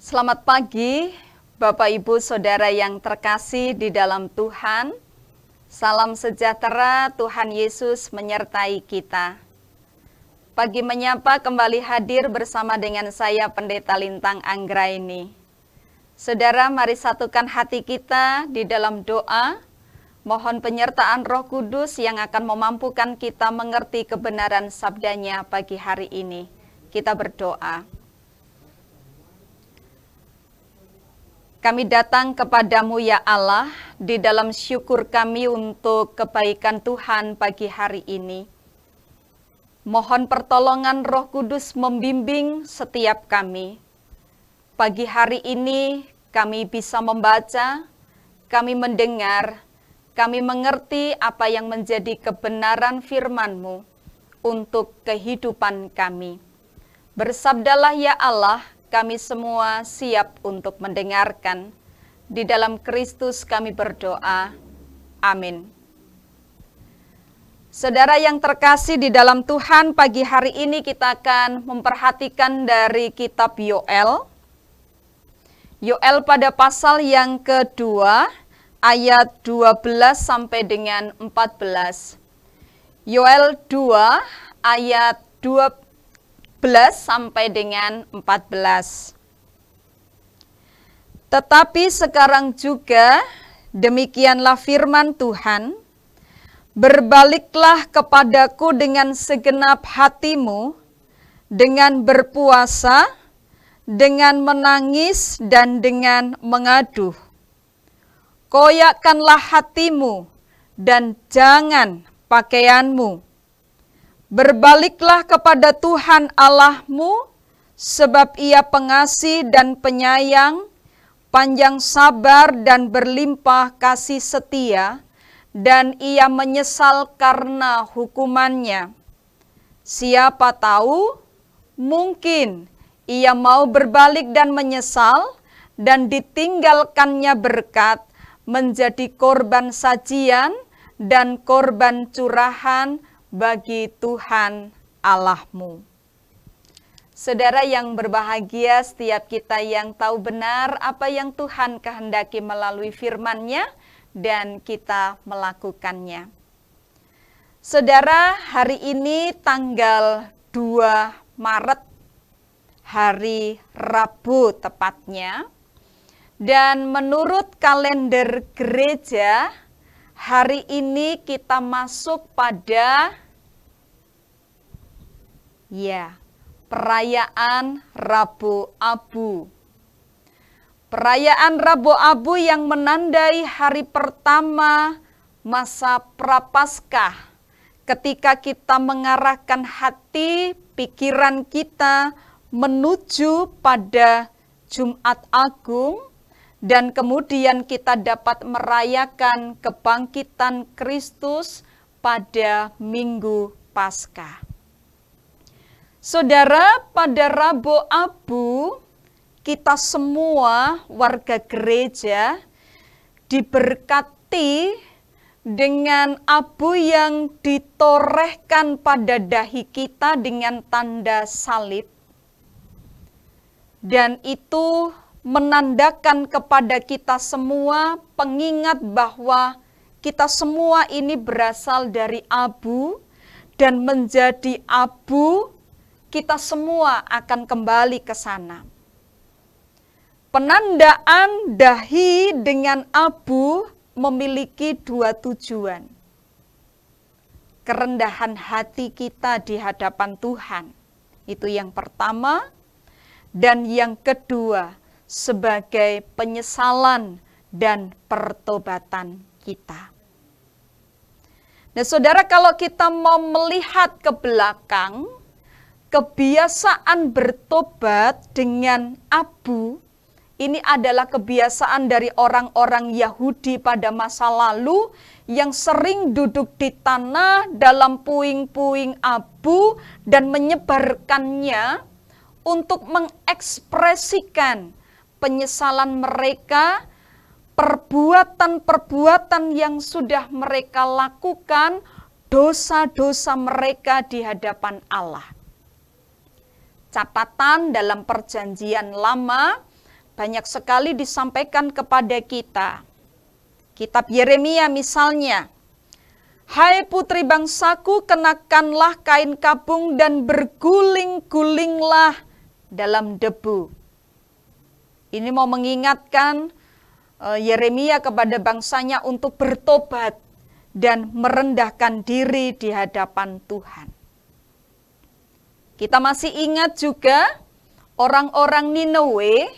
Selamat pagi, Bapak Ibu Saudara yang terkasih di dalam Tuhan. Salam sejahtera, Tuhan Yesus menyertai kita. Pagi menyapa kembali hadir bersama dengan saya Pendeta Lintang Anggraini. Saudara, mari satukan hati kita di dalam doa. Mohon penyertaan Roh Kudus yang akan memampukan kita mengerti kebenaran sabdanya pagi hari ini. Kita berdoa. Kami datang kepadamu ya Allah, di dalam syukur kami untuk kebaikan Tuhan pagi hari ini. Mohon pertolongan Roh Kudus membimbing setiap kami. Pagi hari ini kami bisa membaca, kami mendengar, kami mengerti apa yang menjadi kebenaran firman-Mu untuk kehidupan kami. Bersabdalah ya Allah, kami semua siap untuk mendengarkan. Di dalam Kristus kami berdoa. Amin. Saudara yang terkasih di dalam Tuhan, pagi hari ini kita akan memperhatikan dari kitab Yoel. Yoel pada pasal yang kedua, ayat 12 sampai dengan 14. Yoel 2, ayat 12 sampai dengan 14. Tetapi sekarang juga demikianlah firman Tuhan, berbaliklah kepadaku dengan segenap hatimu, dengan berpuasa, dengan menangis dan dengan mengaduh. Koyakkanlah hatimu dan jangan pakaianmu. Berbaliklah kepada Tuhan Allahmu, sebab Ia pengasih dan penyayang, panjang sabar dan berlimpah kasih setia, dan Ia menyesal karena hukumannya. Siapa tahu, mungkin Ia mau berbalik dan menyesal, dan ditinggalkannya berkat, menjadi korban sajian dan korban curahan bagi Tuhan Allahmu. Saudara yang berbahagia, setiap kita yang tahu benar apa yang Tuhan kehendaki melalui firman-Nya dan kita melakukannya. Saudara, hari ini tanggal 2 Maret, hari Rabu tepatnya, dan menurut kalender gereja, hari ini kita masuk pada perayaan Rabu Abu. Perayaan Rabu Abu yang menandai hari pertama masa Prapaskah, ketika kita mengarahkan hati, pikiran kita menuju pada Jumat Agung, dan kemudian kita dapat merayakan kebangkitan Kristus pada Minggu Paskah. Saudara, pada Rabu Abu, kita semua warga gereja diberkati dengan abu yang ditorehkan pada dahi kita dengan tanda salib. Dan itu menandakan kepada kita semua pengingat bahwa kita semua ini berasal dari abu, dan menjadi abu kita semua akan kembali ke sana. Penandaan dahi dengan abu memiliki dua tujuan. Kerendahan hati kita di hadapan Tuhan, itu yang pertama. Dan yang kedua, sebagai penyesalan dan pertobatan kita. Nah saudara, kalau kita mau melihat ke belakang, kebiasaan bertobat dengan abu, ini adalah kebiasaan dari orang-orang Yahudi pada masa lalu yang sering duduk di tanah dalam puing-puing abu dan menyebarkannya untuk mengekspresikan penyesalan mereka, perbuatan-perbuatan yang sudah mereka lakukan, dosa-dosa mereka di hadapan Allah. Catatan dalam Perjanjian Lama banyak sekali disampaikan kepada kita. Kitab Yeremia misalnya, "Hai putri bangsaku, kenakanlah kain kapung dan berguling-gulinglah dalam debu." Ini mau mengingatkan Yeremia kepada bangsanya untuk bertobat dan merendahkan diri di hadapan Tuhan. Kita masih ingat juga orang-orang Niniwe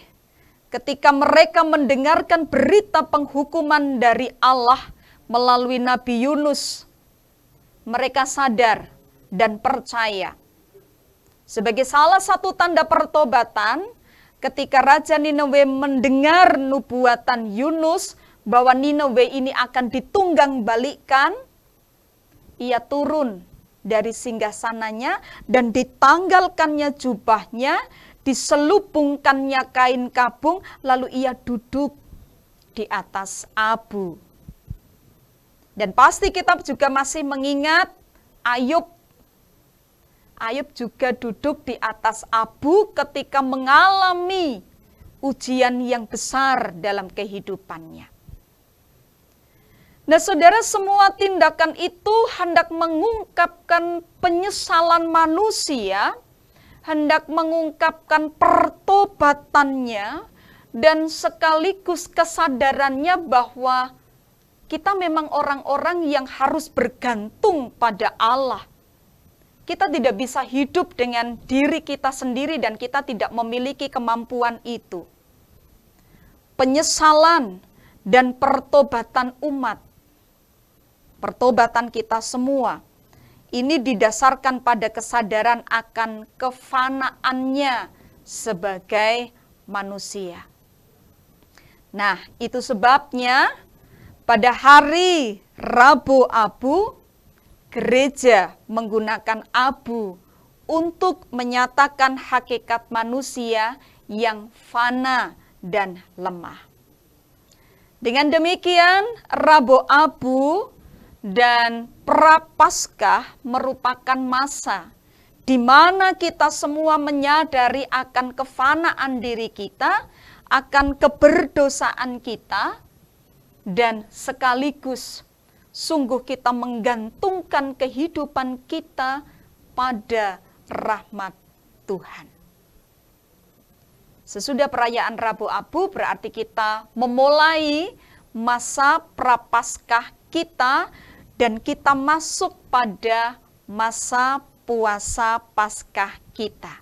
ketika mereka mendengarkan berita penghukuman dari Allah melalui Nabi Yunus. Mereka sadar dan percaya. Sebagai salah satu tanda pertobatan, ketika Raja Niniwe mendengar nubuatan Yunus bahwa Niniwe ini akan ditunggang balikkan, ia turun dari singgasananya dan ditanggalkannya jubahnya, diselubungkannya kain kapung, lalu ia duduk di atas abu. Dan pasti kita juga masih mengingat Ayub. Ayub juga duduk di atas abu ketika mengalami ujian yang besar dalam kehidupannya. Nah saudara, semua tindakan itu hendak mengungkapkan penyesalan manusia, hendak mengungkapkan pertobatannya, dan sekaligus kesadarannya bahwa kita memang orang-orang yang harus bergantung pada Allah. Kita tidak bisa hidup dengan diri kita sendiri dan kita tidak memiliki kemampuan itu. Penyesalan dan pertobatan umat, pertobatan kita semua, ini didasarkan pada kesadaran akan kefanaannya sebagai manusia. Nah, itu sebabnya pada hari Rabu Abu, gereja menggunakan abu untuk menyatakan hakikat manusia yang fana dan lemah. Dengan demikian, Rabu Abu dan Prapaskah merupakan masa di mana kita semua menyadari akan kefanaan diri kita, akan keberdosaan kita, dan sekaligus sungguh kita menggantungkan kehidupan kita pada rahmat Tuhan. Sesudah perayaan Rabu Abu berarti kita memulai masa Prapaskah kita dan kita masuk pada masa puasa Paskah kita.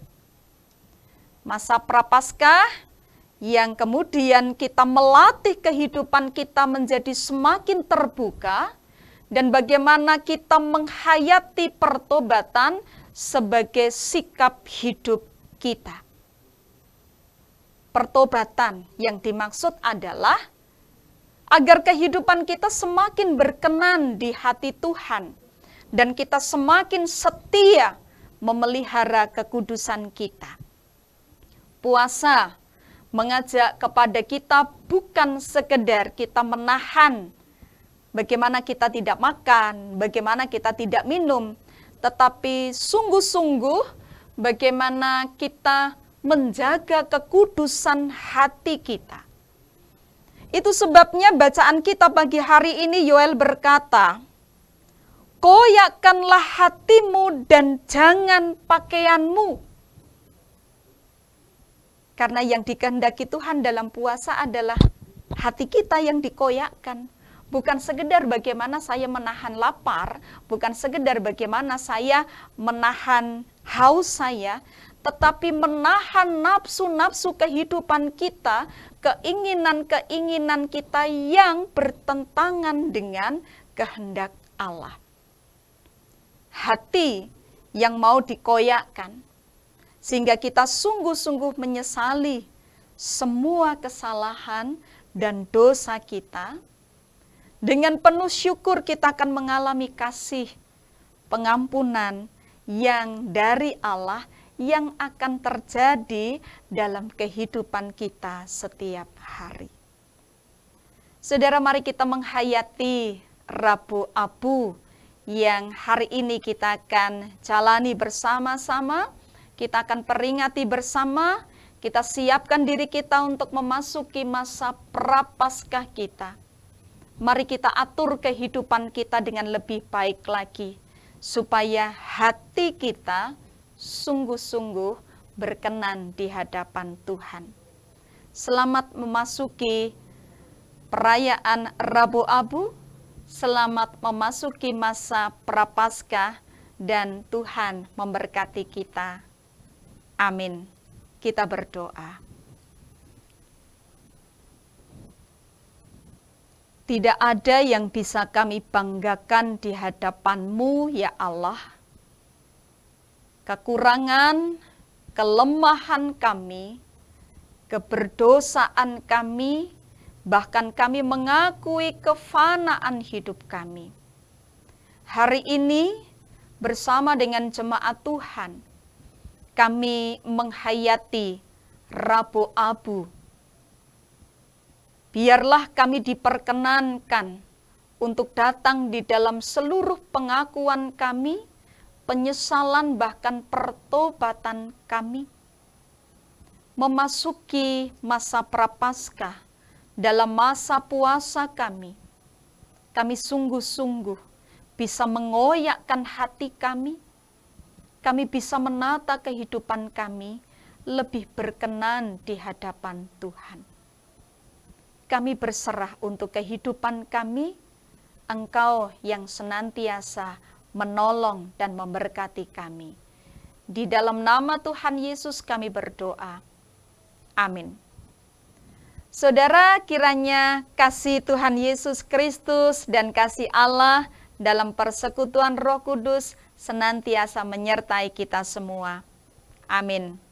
Masa Prapaskah yang kemudian kita melatih kehidupan kita menjadi semakin terbuka dan bagaimana kita menghayati pertobatan sebagai sikap hidup kita. Pertobatan yang dimaksud adalah agar kehidupan kita semakin berkenan di hati Tuhan dan kita semakin setia memelihara kekudusan kita. Puasa mengajak kepada kita bukan sekedar kita menahan bagaimana kita tidak makan, bagaimana kita tidak minum, tetapi sungguh-sungguh bagaimana kita menjaga kekudusan hati kita. Itu sebabnya bacaan kita pagi hari ini Yoel berkata, "Koyakkanlah hatimu dan jangan pakaianmu." Karena yang dikehendaki Tuhan dalam puasa adalah hati kita yang dikoyakkan. Bukan sekedar bagaimana saya menahan lapar, bukan sekedar bagaimana saya menahan haus saya, tetapi menahan nafsu-nafsu kehidupan kita, keinginan-keinginan kita yang bertentangan dengan kehendak Allah. Hati yang mau dikoyakkan, sehingga kita sungguh-sungguh menyesali semua kesalahan dan dosa kita. Dengan penuh syukur kita akan mengalami kasih, pengampunan yang dari Allah yang akan terjadi dalam kehidupan kita setiap hari. Saudara, mari kita menghayati Rabu Abu yang hari ini kita akan jalani bersama-sama, kita akan peringati bersama, Kita siapkan diri kita untuk memasuki masa prapaskah kita. Mari kita atur kehidupan kita dengan lebih baik lagi, supaya hati kita sungguh-sungguh berkenan di hadapan Tuhan. Selamat memasuki perayaan Rabu Abu, selamat memasuki masa prapaskah, dan Tuhan memberkati kita. Amin. Kita berdoa. Tidak ada yang bisa kami banggakan di hadapan-Mu, ya Allah. Kekurangan, kelemahan kami, keberdosaan kami, bahkan kami mengakui kefanaan hidup kami. Hari ini, bersama dengan jemaat Tuhan, kami menghayati Rabu Abu. Biarlah kami diperkenankan untuk datang di dalam seluruh pengakuan kami, penyesalan bahkan pertobatan kami. Memasuki masa prapaskah, dalam masa puasa kami sungguh-sungguh bisa mengoyakkan hati kami bisa menata kehidupan kami lebih berkenan di hadapan Tuhan. Kami berserah untuk kehidupan kami, Engkau yang senantiasa menolong dan memberkati kami. Di dalam nama Tuhan Yesus kami berdoa. Amin. Saudara, kiranya kasih Tuhan Yesus Kristus dan kasih Allah dalam persekutuan Roh Kudus senantiasa menyertai kita semua. Amin.